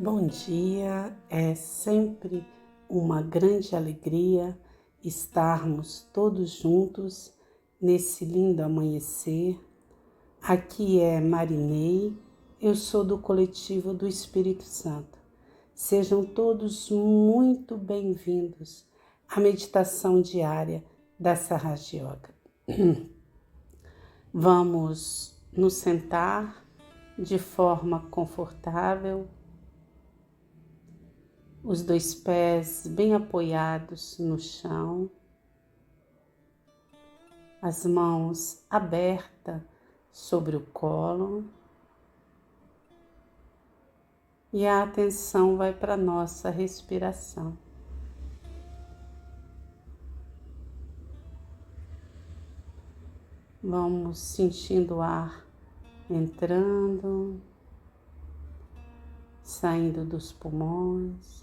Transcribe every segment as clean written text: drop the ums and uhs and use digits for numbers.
Bom dia, é sempre uma grande alegria estarmos todos juntos nesse lindo amanhecer. Aqui é Marinei, eu sou do coletivo do Espírito Santo. Sejam todos muito bem-vindos à meditação diária da Sahaja. Vamos nos sentar de forma confortável, os dois pés bem apoiados no chão, as mãos abertas sobre o colo e a atenção vai para a nossa respiração. Vamos sentindo o ar entrando, saindo dos pulmões.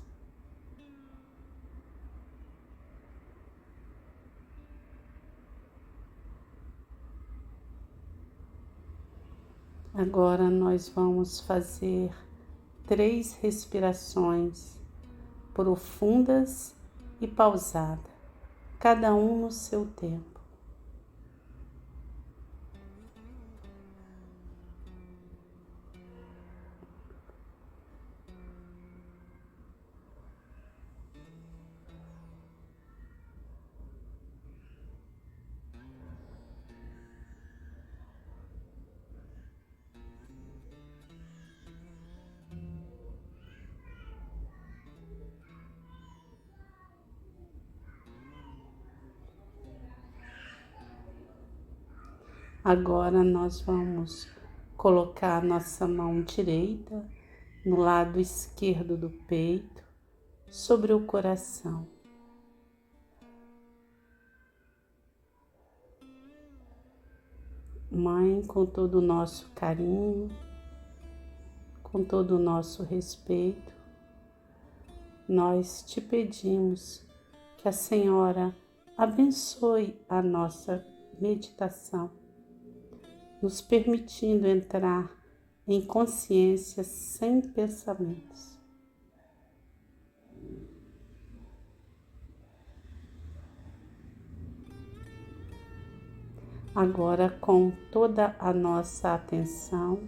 Agora nós vamos fazer 3 respirações profundas e pausadas, cada um no seu tempo. Agora nós vamos colocar a nossa mão direita no lado esquerdo do peito, sobre o coração. Mãe, com todo o nosso carinho, com todo o nosso respeito, nós te pedimos que a Senhora abençoe a nossa meditação, nos permitindo entrar em consciência sem pensamentos. Agora, com toda a nossa atenção,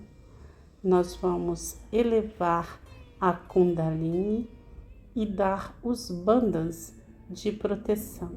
nós vamos elevar a Kundalini e dar os bandhas de proteção.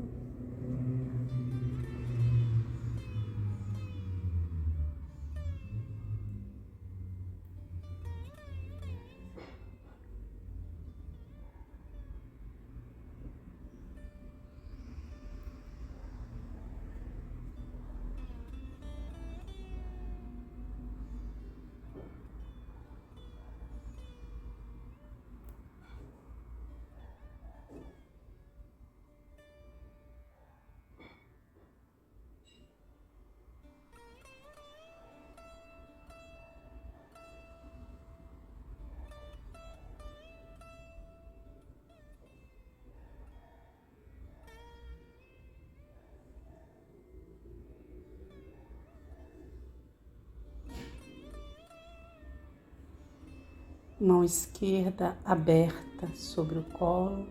Mão esquerda aberta sobre o colo,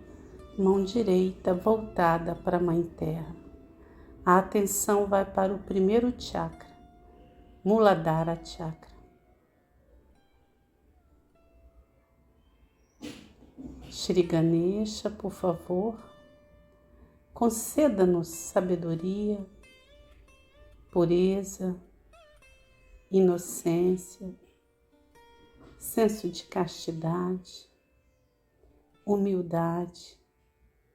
mão direita voltada para a Mãe Terra. A atenção vai para o primeiro chakra, Muladhara Chakra. Shri Ganesha, por favor, conceda-nos sabedoria, pureza, inocência, senso de castidade, humildade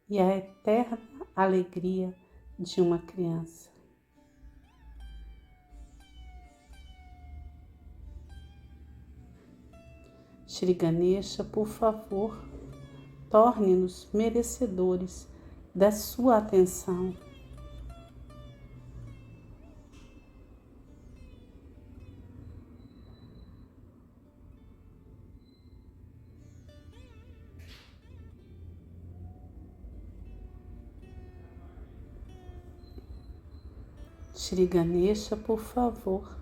e a eterna alegria de uma criança. Shri Ganesha, por favor, torne-nos merecedores da sua atenção. Shri Ganesha, por favor,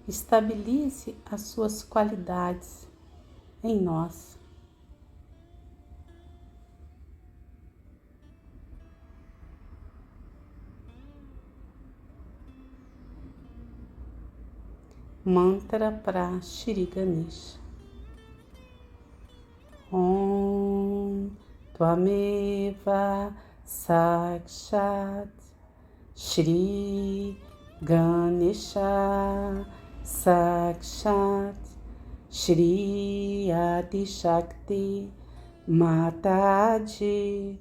estabilize as suas qualidades em nós. Mantra para Shri Ganesha. Om Tvameva Sakshat Shri Ganesha Sakshat Shri Adi Shakti Mataji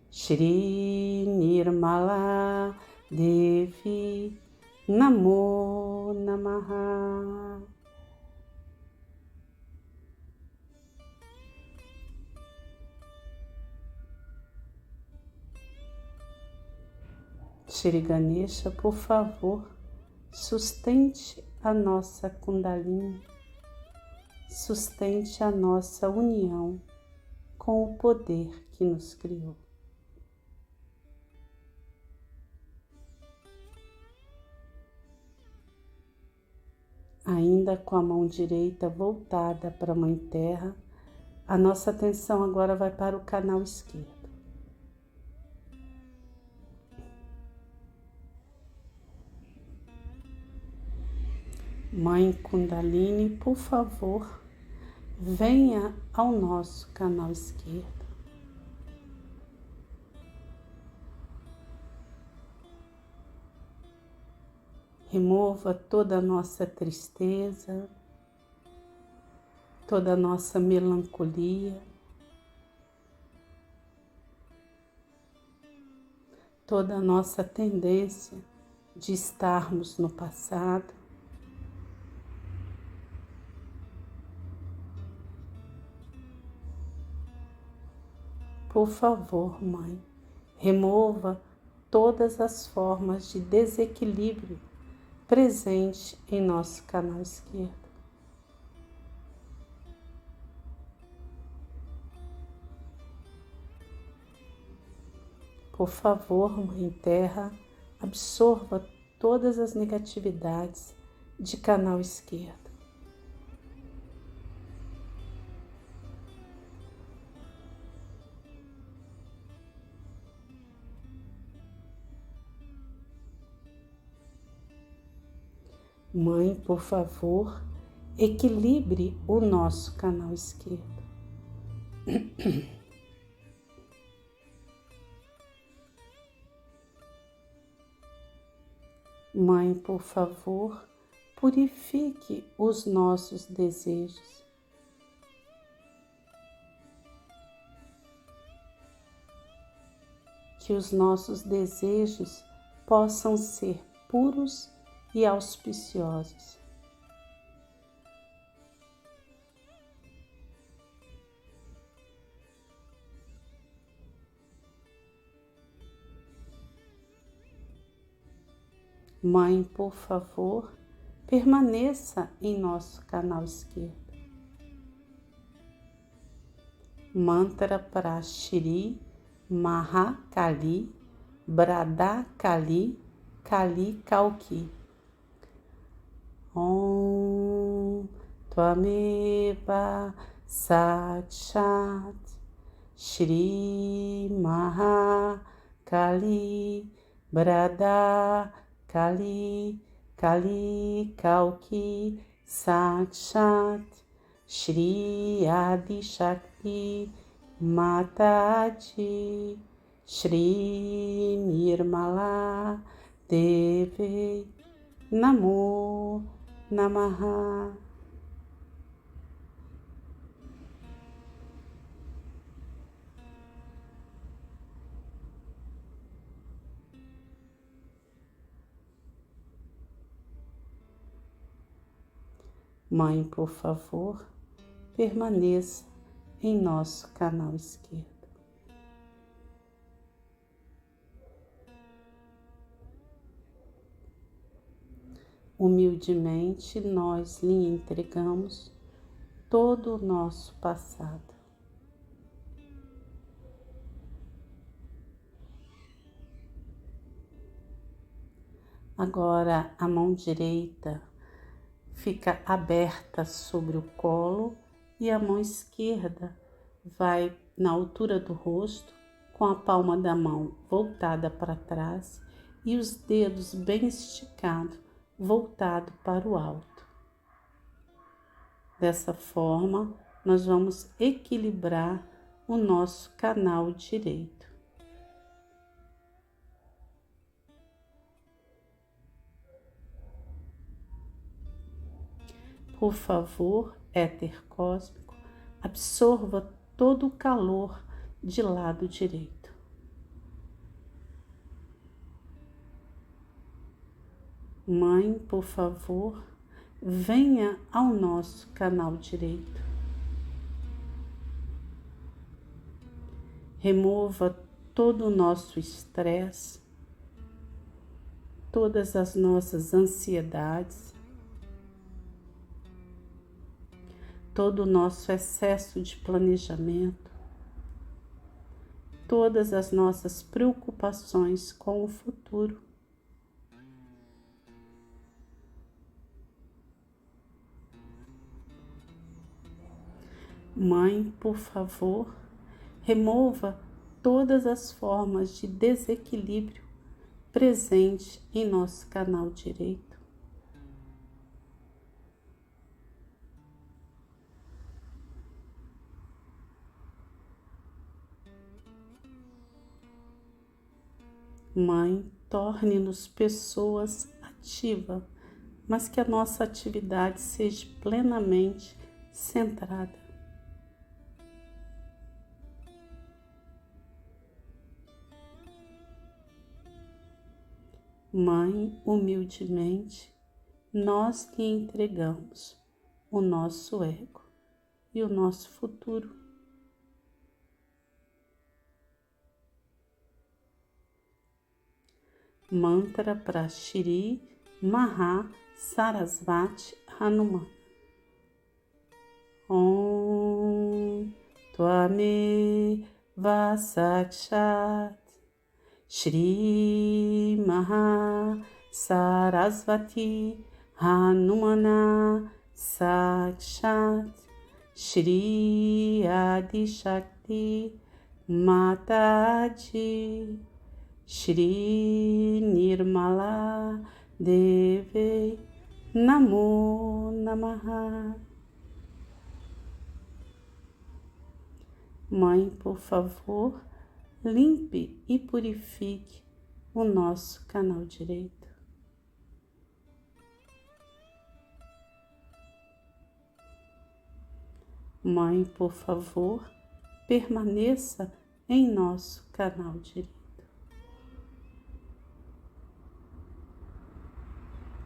Shri Nirmala Devi Namo Namaha. Shri Ganesha, por favor, sustente a nossa Kundalini, sustente a nossa união com o poder que nos criou. Ainda com a mão direita voltada para a Mãe Terra, a nossa atenção agora vai para o canal esquerdo. Mãe Kundalini, por favor, venha ao nosso canal esquerdo. Remova toda a nossa tristeza, toda a nossa melancolia, toda a nossa tendência de estarmos no passado. Por favor, Mãe, remova todas as formas de desequilíbrio presente em nosso canal esquerdo. Por favor, Mãe Terra, absorva todas as negatividades de canal esquerdo. Mãe, por favor, equilibre o nosso canal esquerdo. Mãe, por favor, purifique os nossos desejos. Que os nossos desejos possam ser puros e auspiciosos. Mãe, por favor, permaneça em nosso canal esquerdo. Mantra para Shri Mahakali Bradakali Kali Kalki. Om Tvameva Sakshat Shri Mahakali Bradakali Kali Kalki Sakshat Shri Adi Shakti Mataji Shri Nirmala Devi Namo Namaha. Mãe, por favor, permaneça em nosso canal esquerdo. Humildemente, nós lhe entregamos todo o nosso passado. Agora, a mão direita fica aberta sobre o colo e a mão esquerda vai na altura do rosto, com a palma da mão voltada para trás e os dedos bem esticados, voltado para o alto. Dessa forma, nós vamos equilibrar o nosso canal direito. Por favor, éter cósmico, absorva todo o calor de lado direito. Mãe, por favor, venha ao nosso canal direito. Remova todo o nosso estresse, todas as nossas ansiedades, todo o nosso excesso de planejamento, todas as nossas preocupações com o futuro. Mãe, por favor, remova todas as formas de desequilíbrio presente em nosso canal direito. Mãe, torne-nos pessoas ativas, mas que a nossa atividade seja plenamente centrada. Mãe, humildemente, nós lhe entregamos o nosso ego e o nosso futuro. Mantra para Shri Maha Sarasvati Hanuman. Om Tvame Vasakshat Shri Maha Sarasvati Hanumana Sakshat Shri Adi Shakti Mataji Shri Nirmala Deve Namo Namaha. Mãe, por favor, limpe e purifique o nosso canal direito. Mãe, por favor, permaneça em nosso canal direito.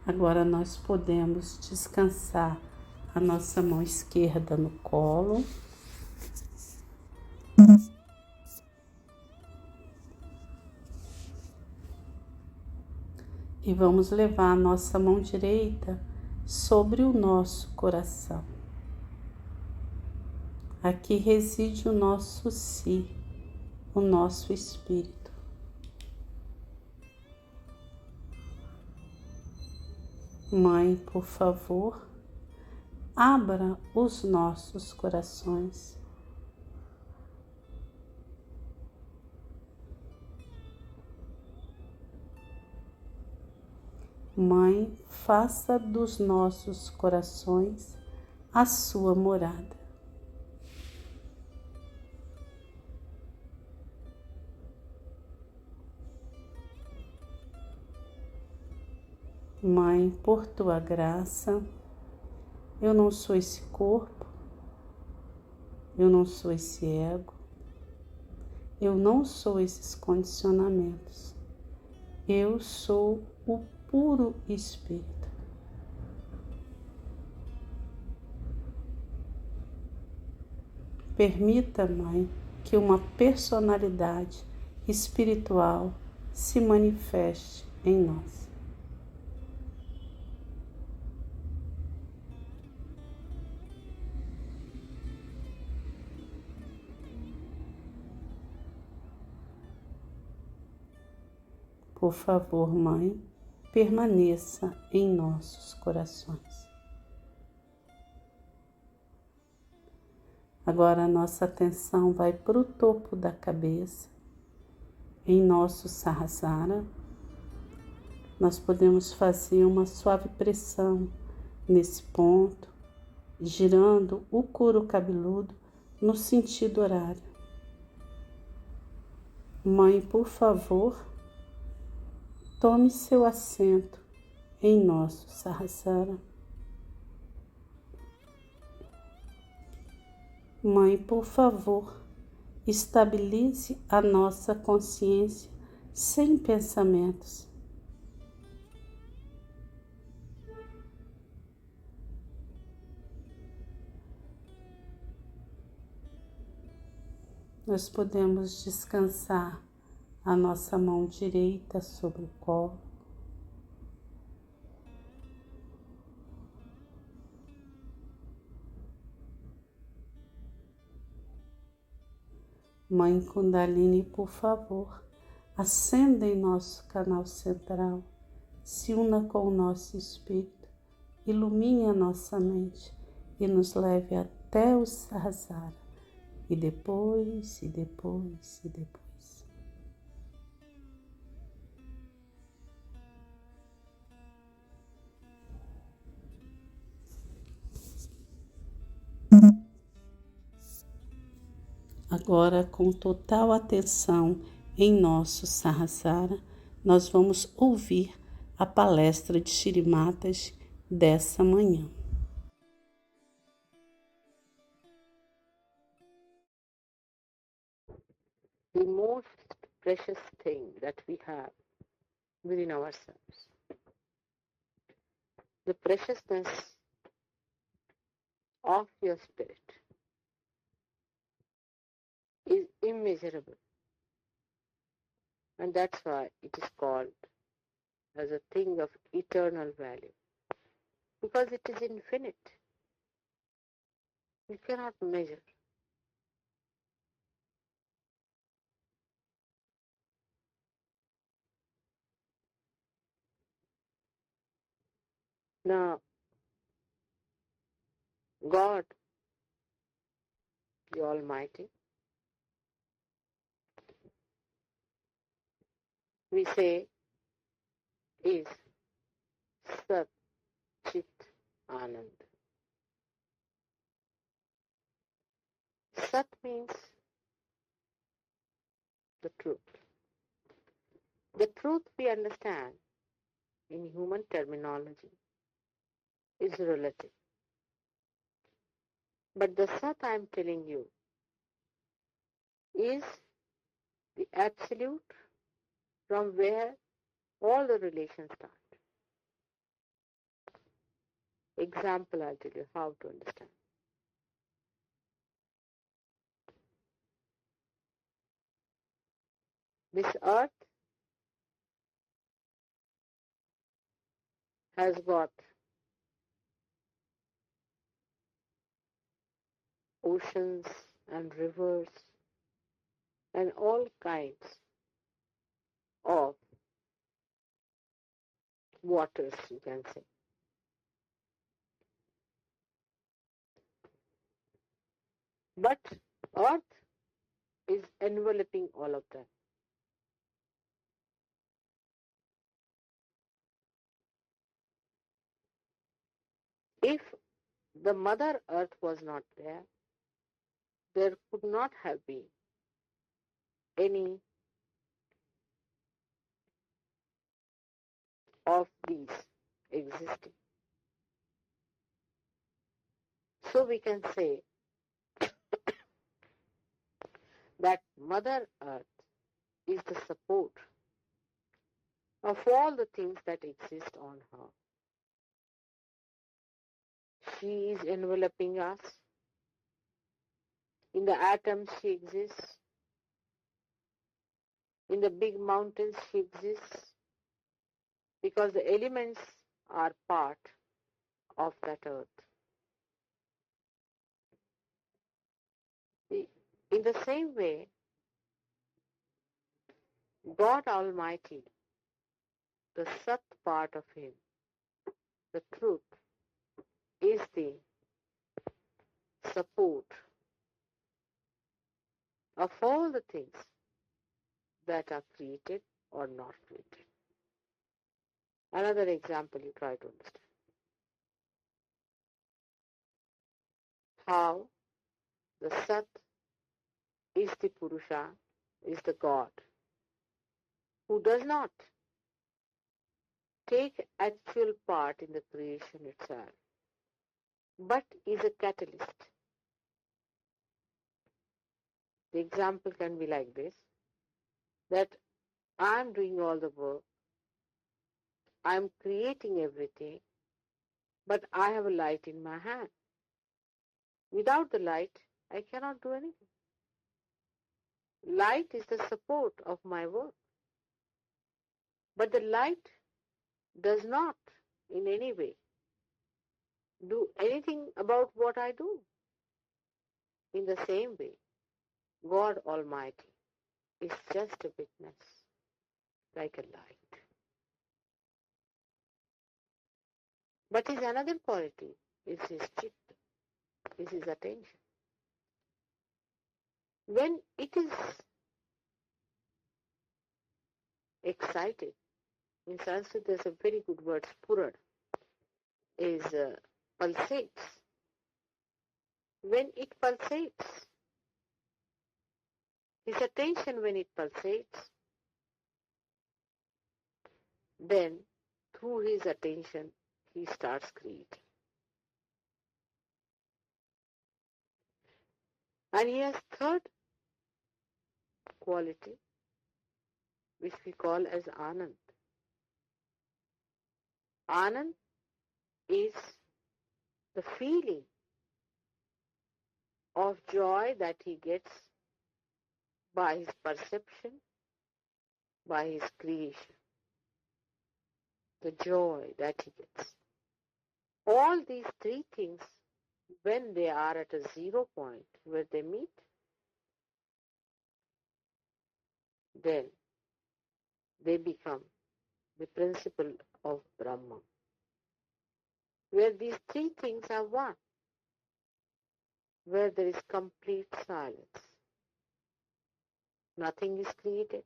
Agora nós podemos descansar a nossa mão esquerda no colo. E vamos levar a nossa mão direita sobre o nosso coração. Aqui reside o nosso si, o nosso espírito. Mãe, por favor, abra os nossos corações. Mãe, faça dos nossos corações a sua morada. Mãe, por tua graça, eu não sou esse corpo, eu não sou esse ego, eu não sou esses condicionamentos, eu sou o puro Espírito. Permita, Mãe, que uma personalidade espiritual se manifeste em nós. Por favor, Mãe, permaneça em nossos corações. Agora a nossa atenção vai para o topo da cabeça, em nosso Sahaja. Nós podemos fazer uma suave pressão nesse ponto girando o couro cabeludo no sentido horário. Mãe, por favor, tome seu assento em nosso Sahaja. Mãe, por favor, estabilize a nossa consciência sem pensamentos. Nós podemos descansar a nossa mão direita sobre o colo. Mãe Kundalini, por favor, acenda em nosso canal central, se una com o nosso espírito, ilumine a nossa mente e nos leve até o Sahaja, e depois. Agora, com total atenção em nosso Sahaja, nós vamos ouvir a palestra de Shrimatas dessa manhã. The most precious thing that we have within ourselves. The preciousness of your spirit is immeasurable, and that's why it is called as a thing of eternal value, because it is infinite. You cannot measure. Now, God, the Almighty, we say, is Sat Chit Anand. Sat means the truth. The truth we understand in human terminology is relative. But the Sat I am telling you is the absolute from where all the relations start. Example, I'll tell you how to understand. This earth has got oceans and rivers and all kinds of waters, you can say. But earth is enveloping all of them. If the Mother Earth was not there, there could not have been any of these existing. So we can say that Mother Earth is the support of all the things that exist on her. She is enveloping us. In the atoms she exists. In the big mountains she exists. Because the elements are part of that earth. In the same way, God Almighty, the Sat part of Him, the truth, is the support of all the things that are created or not created. Another example you try to understand. how the Sat is the Purusha, is the God, who does not take actual part in the creation itself, but is a catalyst. The example can be like this, that I am doing all the work, I am creating everything, but I have a light in my hand. Without the light, I cannot do anything. Light is the support of my work. But the light does not in any way do anything about what I do. In the same way, God Almighty is just a witness, like a light. But his another quality is his chitta, is his attention. When it is excited, in Sanskrit there's a very good word, spurad, is pulsates. When it pulsates, his attention when it pulsates, then through his attention he starts creating. And he has third quality, which we call as Anand. Anand is the feeling of joy that he gets by his perception, by his creation. The joy that he gets. All these three things, when they are at a 0 point where they meet, then they become the principle of Brahma, where these three things are one, where there is complete silence. Nothing is created,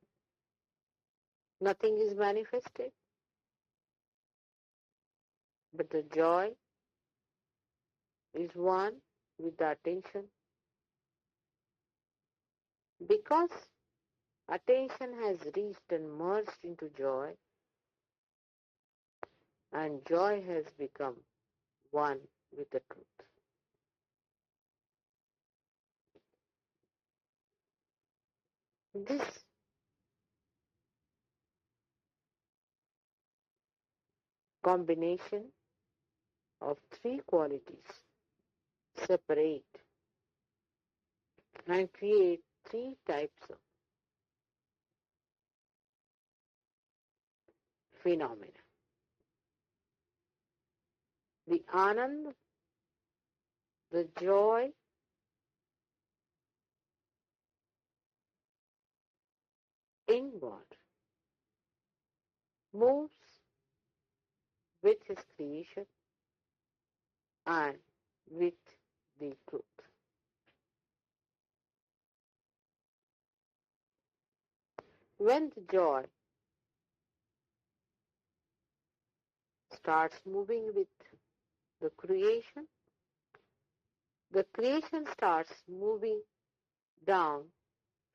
nothing is manifested, but the joy is one with the attention. Because attention has reached and merged into joy, and joy has become one with the truth. This combination of three qualities separate and create three types of phenomena. The Anand, the joy, in God, moves with his creation and with the truth. When the joy starts moving with the creation starts moving down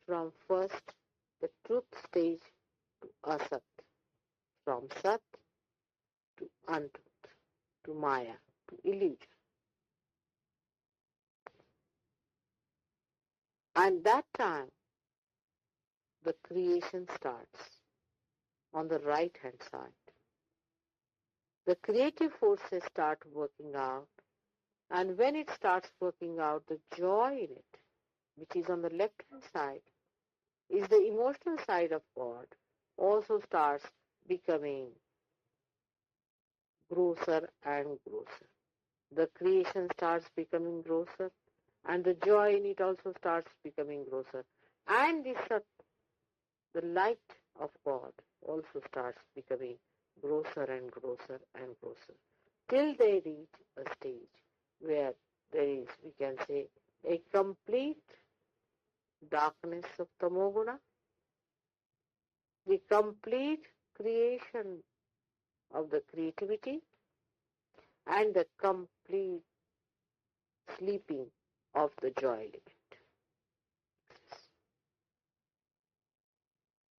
from first the truth stage to asat, from sat to untruth, to maya, to illusion. And that time, the creation starts on the right hand side. The creative forces start working out, and when it starts working out, the joy in it, which is on the left hand side, is the emotional side of God, also starts becoming grosser and grosser. The creation starts becoming grosser, and the joy in it also starts becoming grosser. And the Sat, the light of God, also starts becoming grosser and grosser and grosser, till they reach a stage where there is, we can say, a complete darkness of Tamoguna, the complete creation of the creativity, and the complete sleeping of the joy element.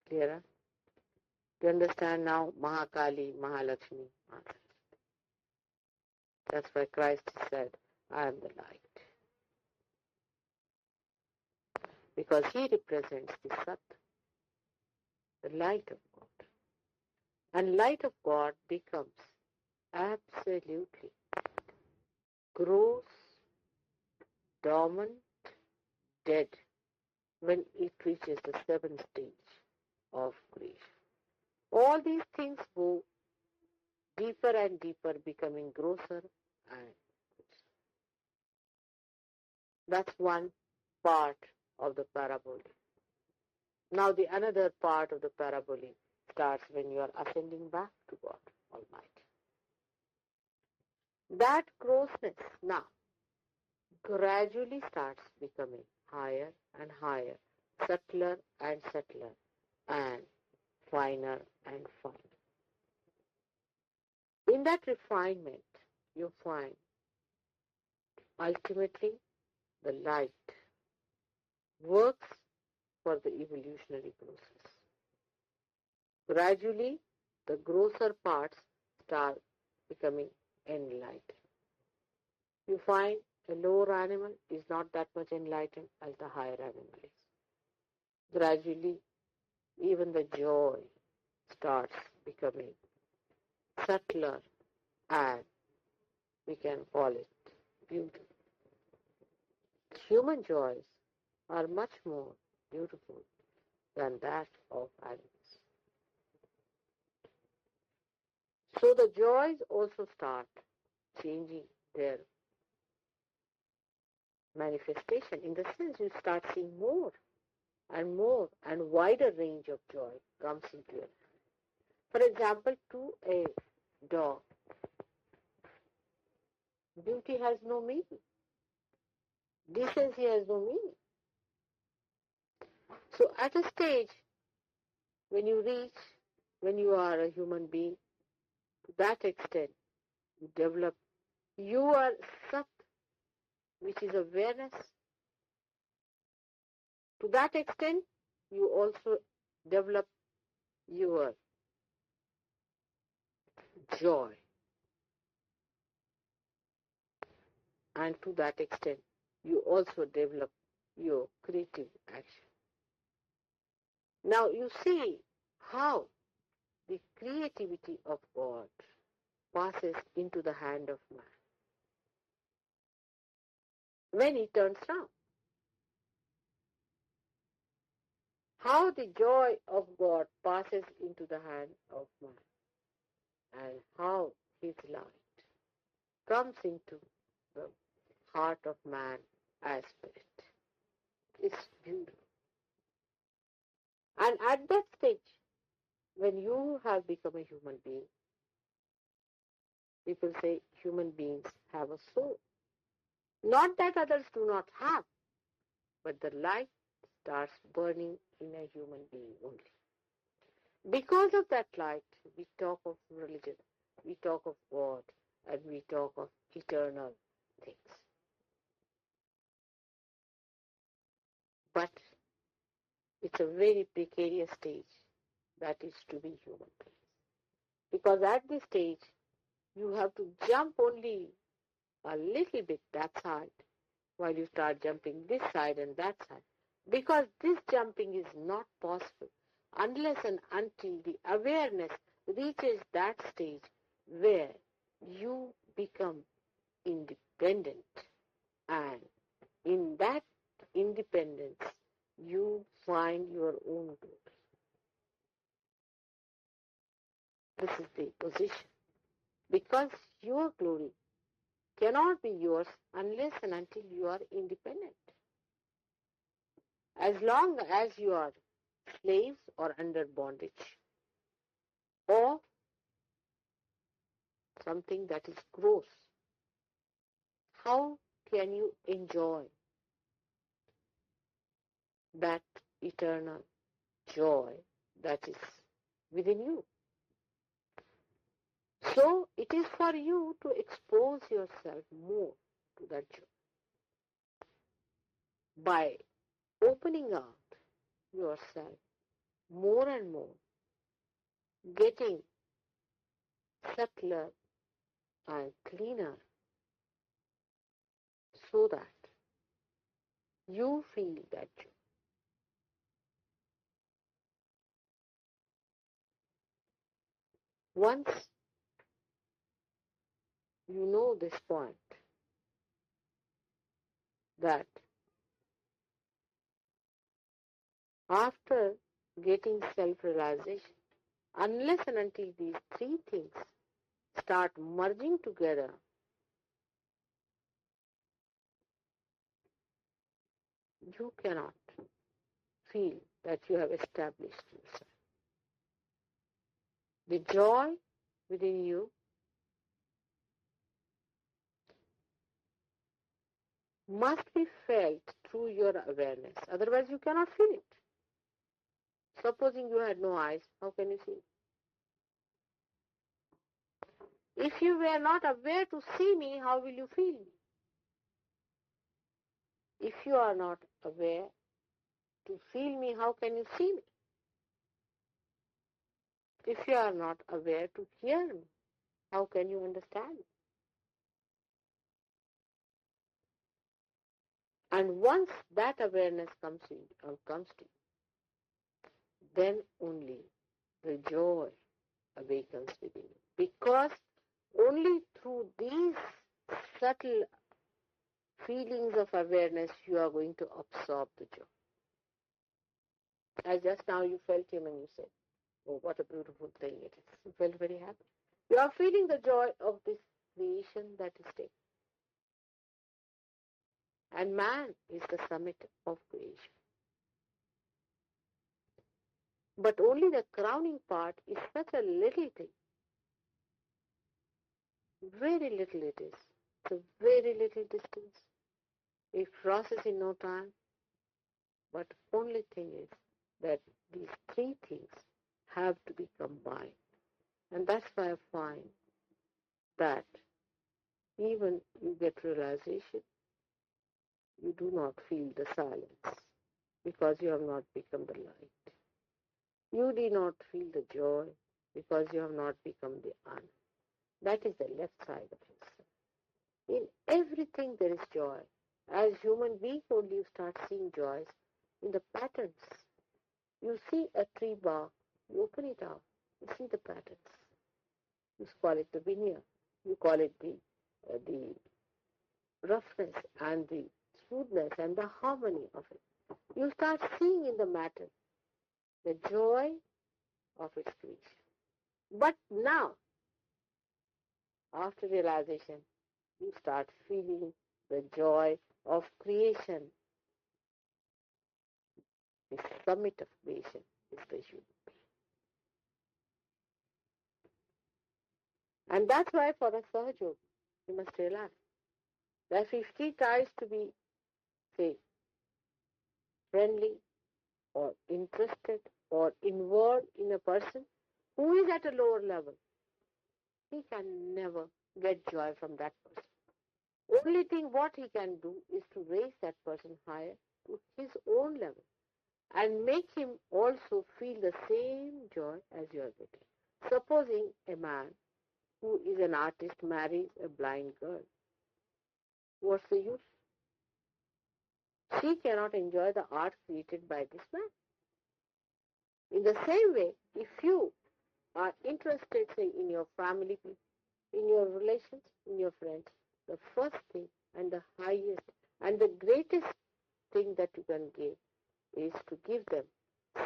Clearer? Do you understand now? Mahakali, Mahalakshmi, Mata. That's why Christ said, I am the light. Because he represents the Sat, the light of God. And light of God becomes absolutely gross, dormant, dead when it reaches the seventh stage of creation. All these things go deeper and deeper, becoming grosser and grosser. That's one part of the parabole. Now the another part of the parabole starts when you are ascending back to God Almighty. That grossness now gradually starts becoming higher and higher, subtler and subtler, and finer and finer. In that refinement, you find ultimately the light works for the evolutionary process. Gradually, the grosser parts start becoming enlightened. You find a lower animal is not that much enlightened as the higher animal is. Gradually, even the joy starts becoming subtler and we can call it beautiful. Human joys are much more beautiful than that of animals. So the joys also start changing their manifestation. In the sense, you start seeing more and wider range of joy comes into your life. For example, to a dog, beauty has no meaning. Decency has no meaning. So at a stage when you are a human being, to that extent, you develop your Sat, which is awareness. To that extent, you also develop your joy. And to that extent, you also develop your creative action. Now you see how the creativity of God passes into the hand of man when he turns round. How the joy of God passes into the hand of man and how his light comes into the heart of man as spirit. It's beautiful. And at that stage, when you have become a human being, people say human beings have a soul. Not that others do not have, but the light starts burning in a human being only. Because of that light, we talk of religion, we talk of God, and we talk of eternal things. But it's a very precarious stage that is to be human beings. Because at this stage, you have to jump only a little bit that side while you start jumping this side and that side. Because this jumping is not possible unless and until the awareness reaches that stage where you become independent. And in that independence, you find your own glory. This is the position. Because your glory cannot be yours unless and until you are independent. As long as you are slaves or under bondage or something that is gross, how can you enjoy that eternal joy that is within you? So it is for you to expose yourself more to that joy. by opening out yourself more and more, getting subtler and cleaner, so that you feel that joy. Once you know this point, that after getting self-realization, unless and until these three things start merging together, you cannot feel that you have established yourself. The joy within you must be felt through your awareness. Otherwise, you cannot feel it. Supposing you had no eyes, how can you see it? If you were not aware to see me, how will you feel me? If you are not aware to feel me, how can you see me? If you are not aware to hear me, how can you understand me? And once that awareness comes to you, then only the joy awakens within you. Because only through these subtle feelings of awareness you are going to absorb the joy. As just now you felt him and you said, oh, what a beautiful thing it is. You felt very happy. You are feeling the joy of this creation that is taken. And man is the summit of creation. But only the crowning part is such a little thing. Very little it is. It's a very little distance. It crosses in no time. But only thing is that these three things have to be combined. And that's why I find that even you get realization, you do not feel the silence because you have not become the light. You do not feel the joy because you have not become the honor. That is the left side of yourself. In everything there is joy. As human beings only you start seeing joys in the patterns. You see a tree bark, you open it out, you see the patterns. You call it the veneer, you call it the roughness and the smoothness and the harmony of it. You start seeing in the matter the joy of its creation. But now, after realization, you start feeling the joy of creation. The summit of creation is the human being. And that's why for a Sahaja yogi, you must realize that if he tries to be, say, friendly or interested or involved in a person who is at a lower level, he can never get joy from that person. Only thing what he can do is to raise that person higher to his own level and make him also feel the same joy as you are getting. Supposing a man who is an artist marries a blind girl, what's the use? She cannot enjoy the art created by this man. In the same way, if you are interested, say, in your family, in your relations, in your friends, the first thing and the highest and the greatest thing that you can give is to give them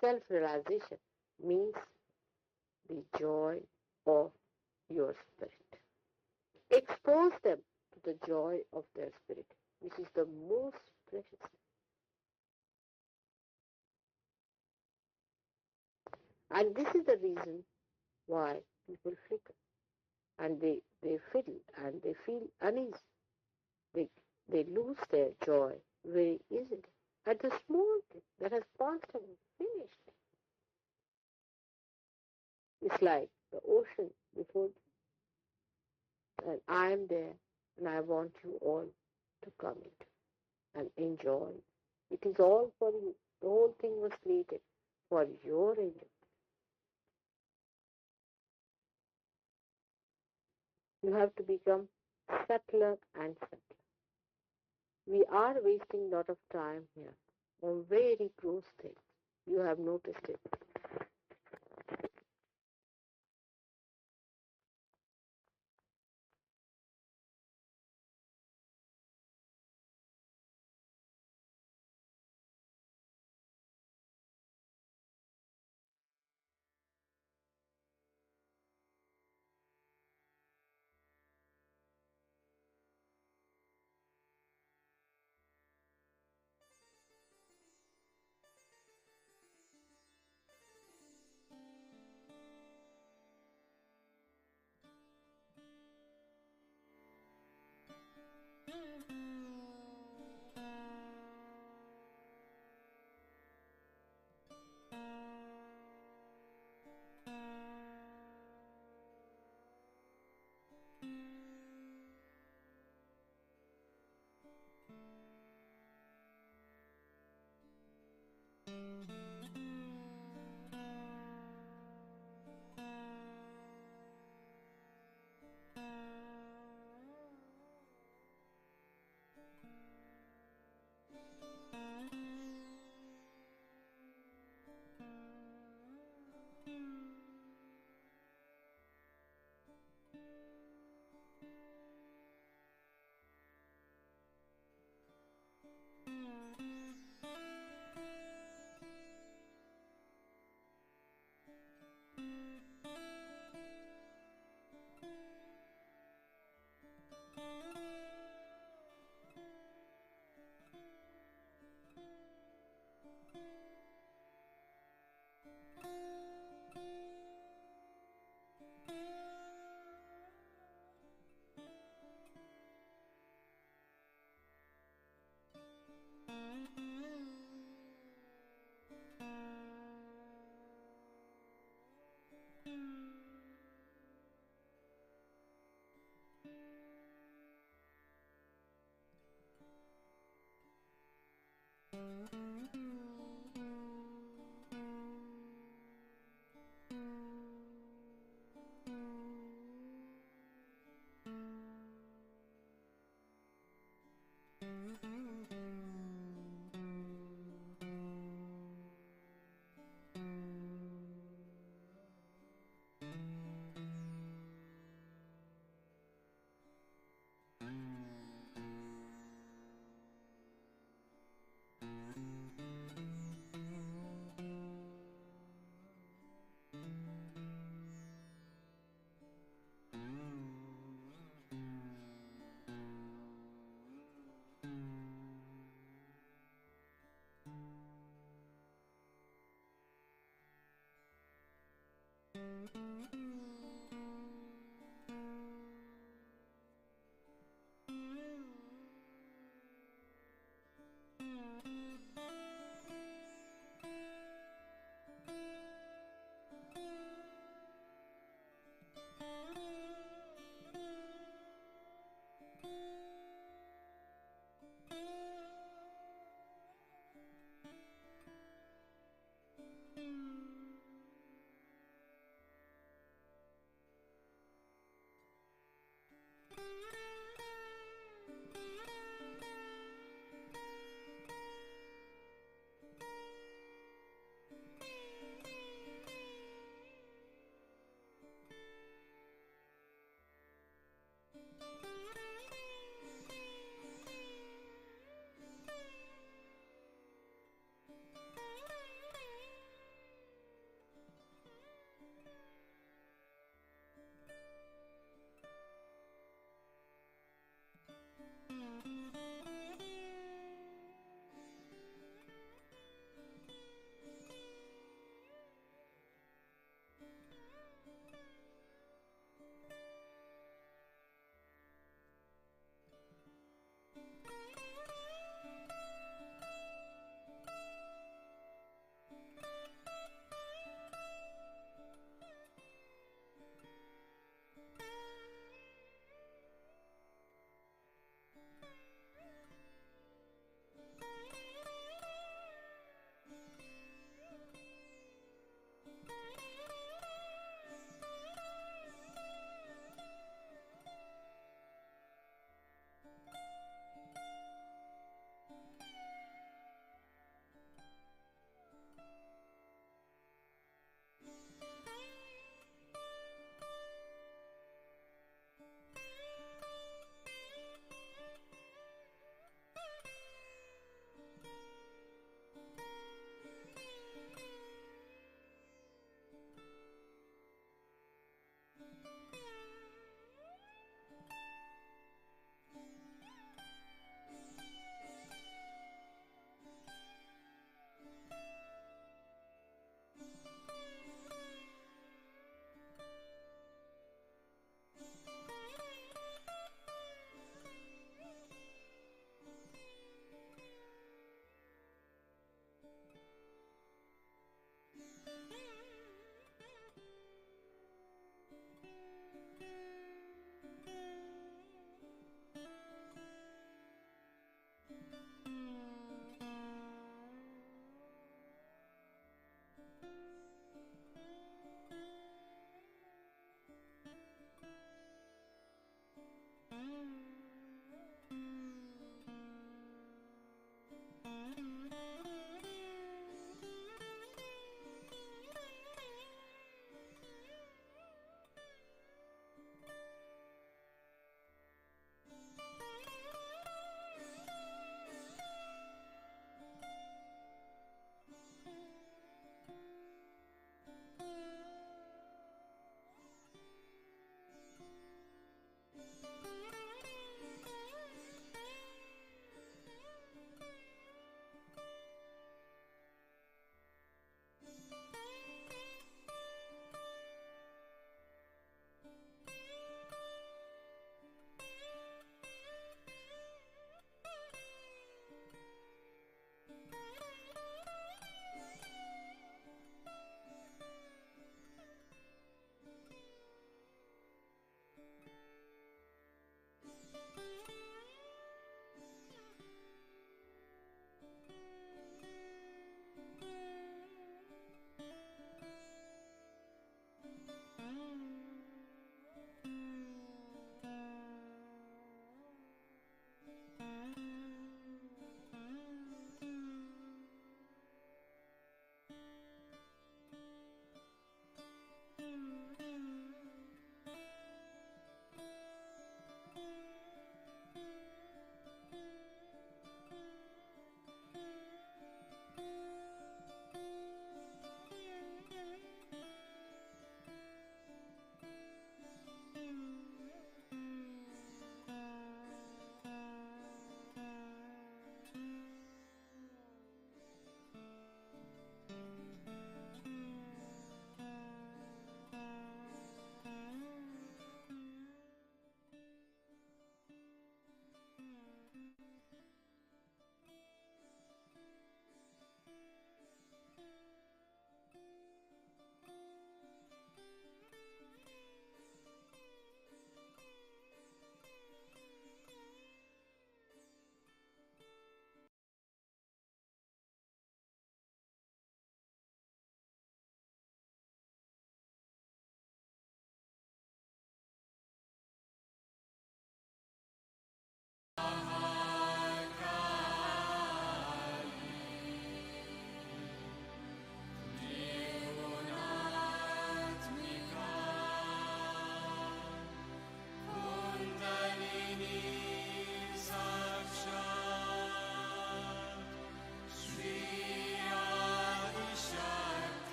self-realization, means the joy of your spirit. Expose them to the joy of their spirit, which is the most precious. And this is the reason why people flicker and they fiddle and they feel uneasy. They lose their joy very easily at the small thing that has constantly finished. It's like the ocean before you. And I am there and I want you all to come into and enjoy It is all for you. The whole thing was created for your enjoyment. You have to become subtler and subtler. We are wasting a lot of time here on very gross things. You have noticed it.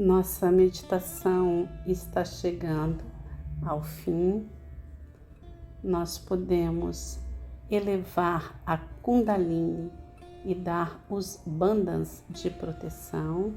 Nossa meditação está chegando ao fim. Nós podemos elevar a Kundalini e dar os bandhas de proteção.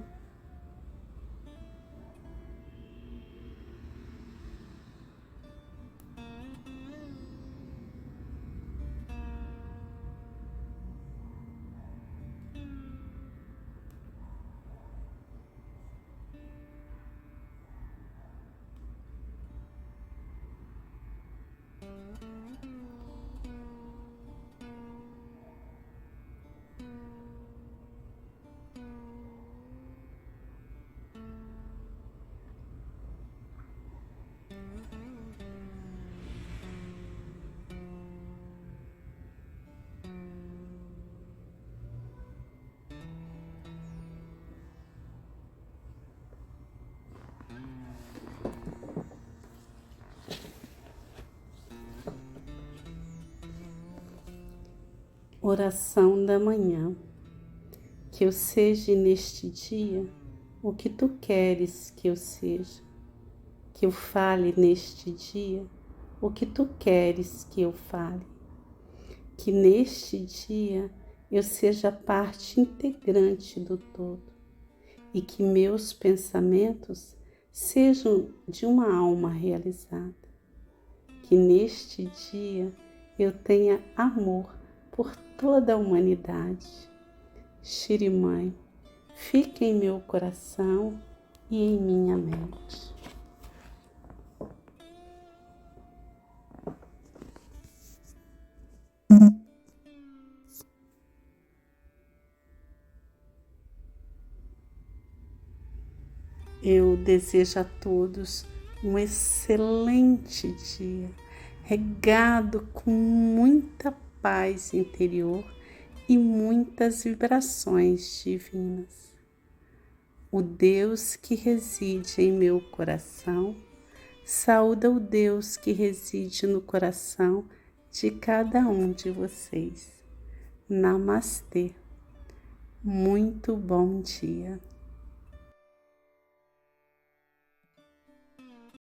Oração da manhã. Que eu seja neste dia o que tu queres que eu seja. Que eu fale neste dia o que tu queres que eu fale. Que neste dia eu seja parte integrante do todo. E que meus pensamentos sejam de uma alma realizada. Que neste dia eu tenha amor por toda a humanidade. Shri Mãe, fique em meu coração e em minha mente. Eu desejo a todos um excelente dia, regado com muita paz interior e muitas vibrações divinas. O Deus que reside em meu coração saúda o Deus que reside no coração de cada um de vocês. Namastê. Muito bom dia.